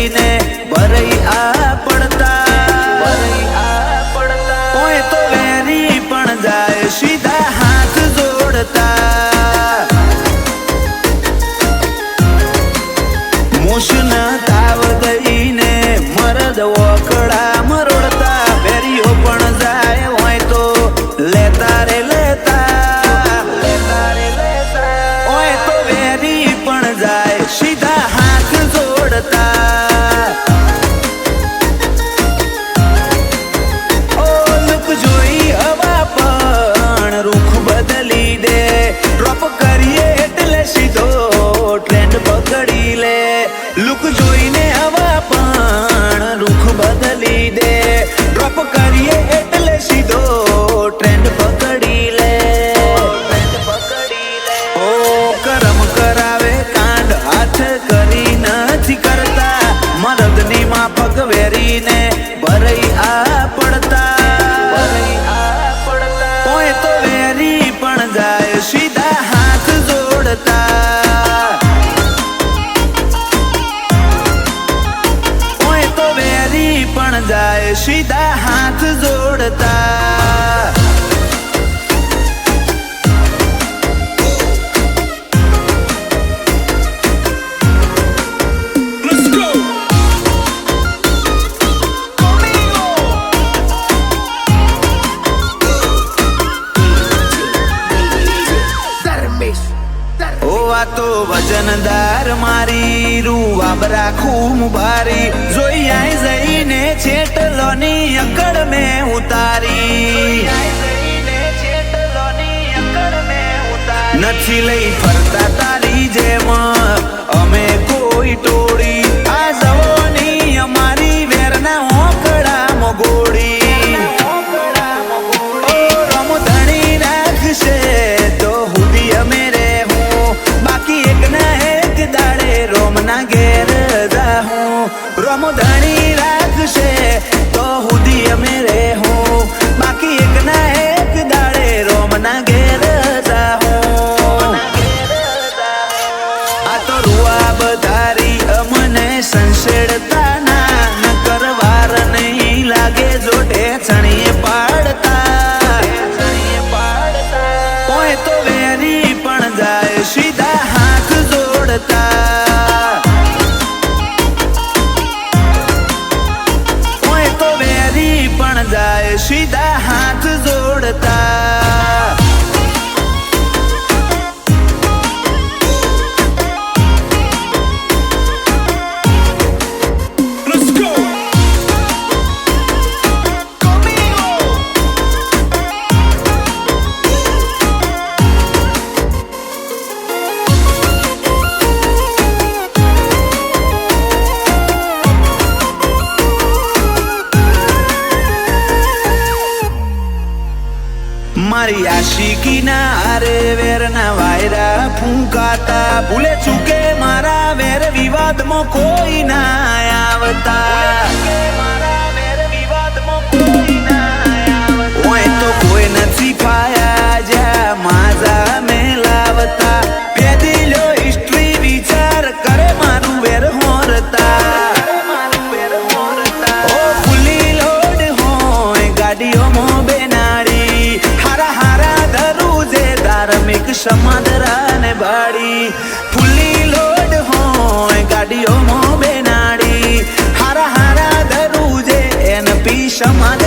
બદલીને ભરઈ આ પડતા કોઈ તો વેરી પણ જાય સીધા હાથ જોડતા મોશન તાવ દઈને મરદ વખડા મરોડતા વેરીઓ પણ જાય હોય તો લેતા રે લેતા હોય તો વેરી પણ જાય સીધા હાથ જોડતા ઓ લુક જોઈ હવા પણ રૂખ બદલી દે ડ્રોપ કરીએ એટલે સીધો ટ્રેન્ડ પકડી લે લુક જોઈને હવા પણ રૂખ બદલી દે ડ્રોપ કરીએ એટલે સીધો ટ્રેન્ડ પકડી લે ઓ કરમ કરાવે કાંડ હાથ કરી નથી કરતા મરદની માફક વેરીને ભરઈ આ પડતા કોઈ તો વેરી પણ જાય સીધા હાથ જોડતા કોઈ તો વેરી પણ જાય સીધા હાથ જોડતા તો વજનદાર મારી રૂવાબરા ખૂબ ભારી જોઈ આઈ જઈને છેટલોની અકડ મેં ઉતારી નથી લઈ ફરતા તારી જેમ અમે કોઈ ટોળી આ જવાની અમારી વેરના ઓકડા મગોડી રમો ધણી રાખશે તો હુદી અમે બાકી એક ના એક દાડે રોમના ઘેર જાહું રોમો ધણી રાખશે તો હુદી અમે રહેવું બાકી એક ના એક દાડે રોમના ઘેર જાહું આ તો રૂઆ બધારી અમને સંસેડતા ના ન કરવાર નહીં લાગે જોડે છણીએ પાડતા કોઈ તો વેરી પણ જાય સીધા હાથ જોડતા કોઈ તો વેરી પણ જાય સીધા હાથ જોડતા મારી આશિકી ના આરે વેરના વાયરા ફૂંકાતા ભૂલે ચૂકે મારા વેર વિવાદમાં કોઈ ના આવતા હોય તો કોઈ નથી પાયા જ્યાં માજા મેલાવતા પેદીલો હિસ્ટ્રી વિચાર કરે મારું વેર હોરતા ઓ ફૂલી લોડ હોય ગાડીઓમાં બેનાડી ધાર્મિક સમાદરાને બાડી ફૂલી લોડ હોય ગાડીઓમાં બેનાડી હારા હારા ધરુજે એન પી સમાદ